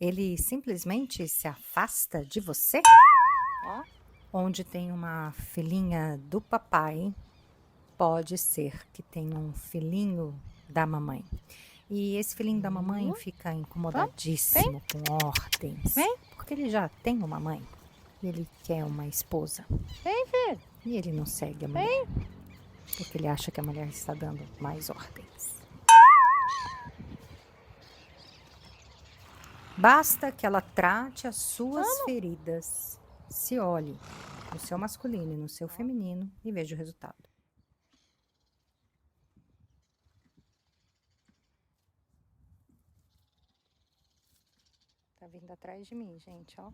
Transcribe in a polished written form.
ele simplesmente se afasta de você? Ó. Onde tem uma filhinha do papai, pode ser que tenha um filhinho da mamãe. E esse filhinho da mamãe fica incomodadíssimo com ordens, Vem. porque ele já tem uma mãe. E ele quer uma esposa. Vem, filho. E ele não segue a mulher, porque ele acha que a mulher está dando mais ordens. Basta que ela trate as suas feridas, se olhe no seu masculino e no seu feminino e veja o resultado. Tá vindo atrás de mim, gente, ó.